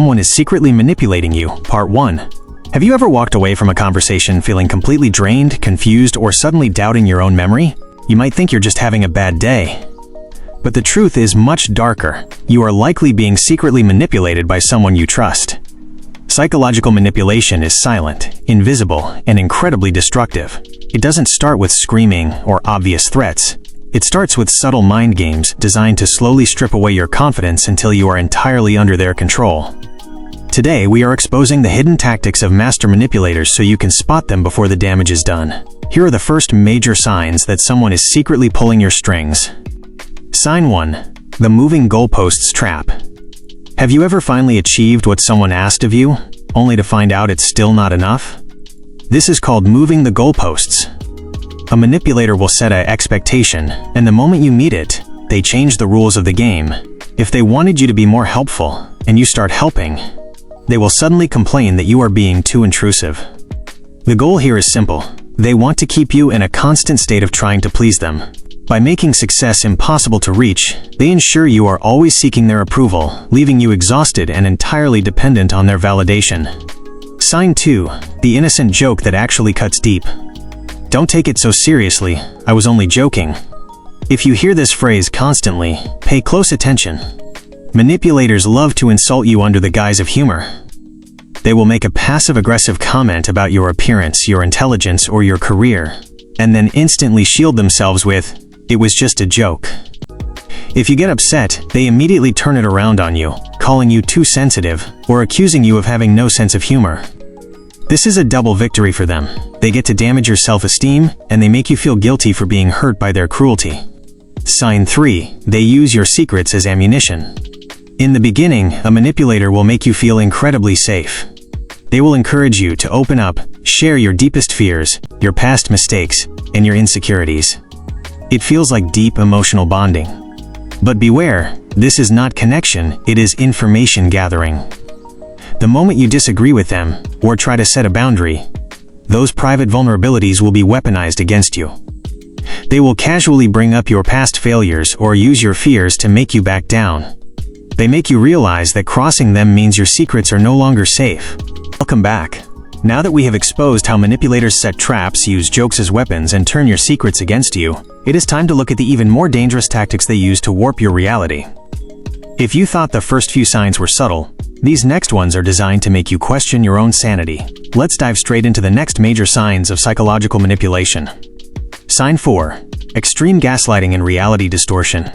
Someone is secretly manipulating you, Part 1. Have you ever walked away from a conversation feeling completely drained, confused, or suddenly doubting your own memory? You might think you're just having a bad day. But the truth is much darker. You are likely being secretly manipulated by someone you trust. Psychological manipulation is silent, invisible, and incredibly destructive. It doesn't start with screaming or obvious threats. It starts with subtle mind games designed to slowly strip away your confidence until you are entirely under their control. Today, we are exposing the hidden tactics of master manipulators so you can spot them before the damage is done. Here are the first major signs that someone is secretly pulling your strings. Sign 1. The moving goalposts trap. Have you ever finally achieved what someone asked of you, only to find out it's still not enough? This is called moving the goalposts. A manipulator will set an expectation, and the moment you meet it, they change the rules of the game. If they wanted you to be more helpful, and you start helping, they will suddenly complain that you are being too intrusive. The goal here is simple. They want to keep you in a constant state of trying to please them. By making success impossible to reach, they ensure you are always seeking their approval, leaving you exhausted and entirely dependent on their validation. Sign 2. The innocent joke that actually cuts deep. Don't take it so seriously, I was only joking. If you hear this phrase constantly, pay close attention. Manipulators love to insult you under the guise of humor. They will make a passive-aggressive comment about your appearance, your intelligence, or your career, and then instantly shield themselves with, "It was just a joke." If you get upset, they immediately turn it around on you, calling you too sensitive, or accusing you of having no sense of humor. This is a double victory for them. They get to damage your self-esteem, and they make you feel guilty for being hurt by their cruelty. Sign 3. They use your secrets as ammunition. In the beginning, a manipulator will make you feel incredibly safe. They will encourage you to open up, share your deepest fears, your past mistakes, and your insecurities. It feels like deep emotional bonding. But beware, this is not connection, it is information gathering. The moment you disagree with them, or try to set a boundary, those private vulnerabilities will be weaponized against you. They will casually bring up your past failures or use your fears to make you back down. They make you realize that crossing them means your secrets are no longer safe. Welcome back. Now that we have exposed how manipulators set traps, use jokes as weapons, and turn your secrets against you, it is time to look at the even more dangerous tactics they use to warp your reality. If you thought the first few signs were subtle, these next ones are designed to make you question your own sanity. Let's dive straight into the next major signs of psychological manipulation. Sign 4. Extreme gaslighting and reality distortion.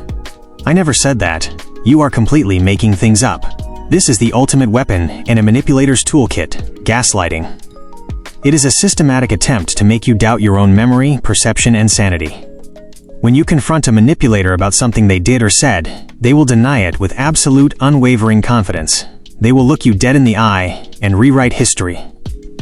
I never said that. You are completely making things up. This is the ultimate weapon in a manipulator's toolkit, gaslighting. It is a systematic attempt to make you doubt your own memory, perception, and sanity. When you confront a manipulator about something they did or said, they will deny it with absolute, unwavering confidence. They will look you dead in the eye and rewrite history.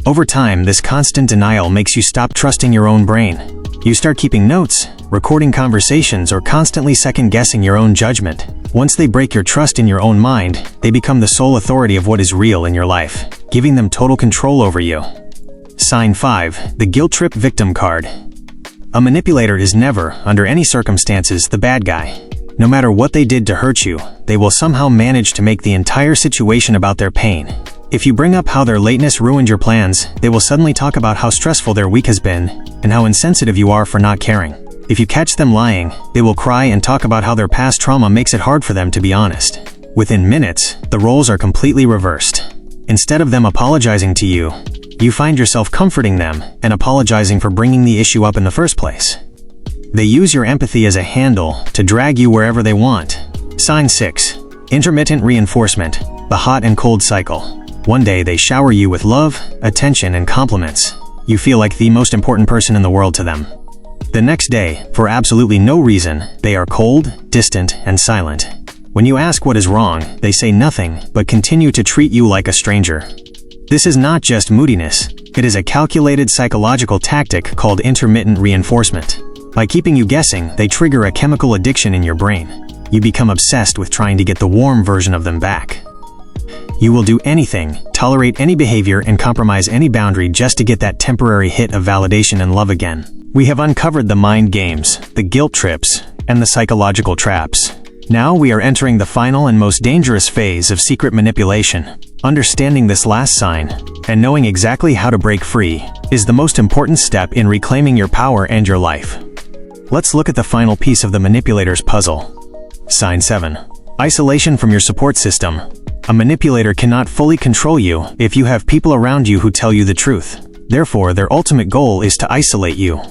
Over time, this constant denial makes you stop trusting your own brain. You start keeping notes, recording conversations, or constantly second-guessing your own judgment. Once they break your trust in your own mind, they become the sole authority of what is real in your life, giving them total control over you. Sign 5. The guilt trip victim card. A manipulator is never, under any circumstances, the bad guy. No matter what they did to hurt you, they will somehow manage to make the entire situation about their pain. If you bring up how their lateness ruined your plans, they will suddenly talk about how stressful their week has been, and how insensitive you are for not caring. If you catch them lying, they will cry and talk about how their past trauma makes it hard for them to be honest. Within minutes, the roles are completely reversed. Instead of them apologizing to you, you find yourself comforting them and apologizing for bringing the issue up in the first place. They use your empathy as a handle to drag you wherever they want. Sign 6. Intermittent reinforcement, the hot and cold cycle. One day they shower you with love, attention, and compliments. You feel like the most important person in the world to them. The next day, for absolutely no reason, they are cold, distant, and silent. When you ask what is wrong, they say nothing, but continue to treat you like a stranger. This is not just moodiness, it is a calculated psychological tactic called intermittent reinforcement. By keeping you guessing, they trigger a chemical addiction in your brain. You become obsessed with trying to get the warm version of them back. You will do anything, tolerate any behavior, and compromise any boundary just to get that temporary hit of validation and love again. We have uncovered the mind games, the guilt trips, and the psychological traps. Now we are entering the final and most dangerous phase of secret manipulation. Understanding this last sign, and knowing exactly how to break free, is the most important step in reclaiming your power and your life. Let's look at the final piece of the manipulator's puzzle. Sign 7. Isolation from your support system. A manipulator cannot fully control you if you have people around you who tell you the truth. Therefore, their ultimate goal is to isolate you.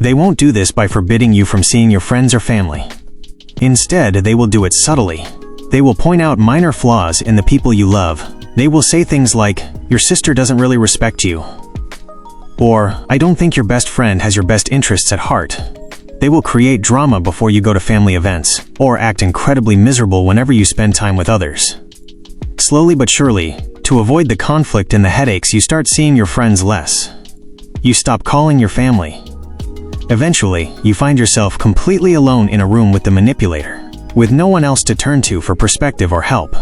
They won't do this by forbidding you from seeing your friends or family. Instead, they will do it subtly. They will point out minor flaws in the people you love. They will say things like, "Your sister doesn't really respect you," or "I don't think your best friend has your best interests at heart." They will create drama before you go to family events, or act incredibly miserable whenever you spend time with others. Slowly but surely, to avoid the conflict and the headaches, you start seeing your friends less. You stop calling your family. Eventually, you find yourself completely alone in a room with the manipulator, with no one else to turn to for perspective or help.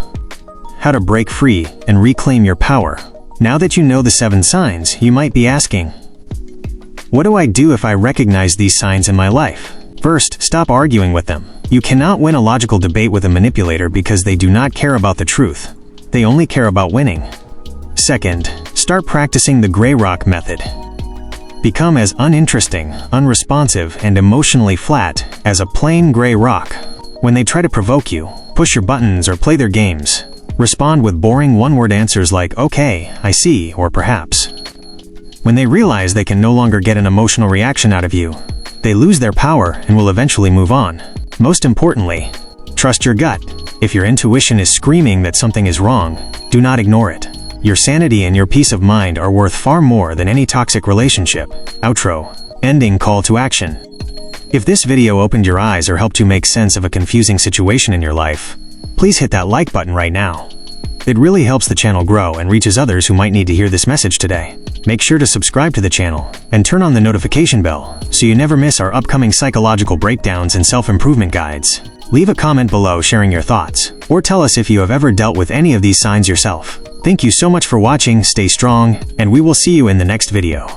How to break free and reclaim your power. Now that you know the 7 signs, you might be asking, what do I do if I recognize these signs in my life? First, stop arguing with them. You cannot win a logical debate with a manipulator because they do not care about the truth. They only care about winning. Second, start practicing the gray rock method. Become as uninteresting, unresponsive, and emotionally flat as a plain gray rock. When they try to provoke you, push your buttons, or play their games, respond with boring one-word answers like, "Okay, I see," or "perhaps." When they realize they can no longer get an emotional reaction out of you, they lose their power and will eventually move on. Most importantly, trust your gut. If your intuition is screaming that something is wrong, do not ignore it. Your sanity and your peace of mind are worth far more than any toxic relationship. Outro. Ending call to action. If this video opened your eyes or helped you make sense of a confusing situation in your life, please hit that like button right now. It really helps the channel grow and reaches others who might need to hear this message today. Make sure to subscribe to the channel and turn on the notification bell so you never miss our upcoming psychological breakdowns and self-improvement guides. Leave a comment below sharing your thoughts, or tell us if you have ever dealt with any of these signs yourself. Thank you so much for watching, stay strong, and we will see you in the next video.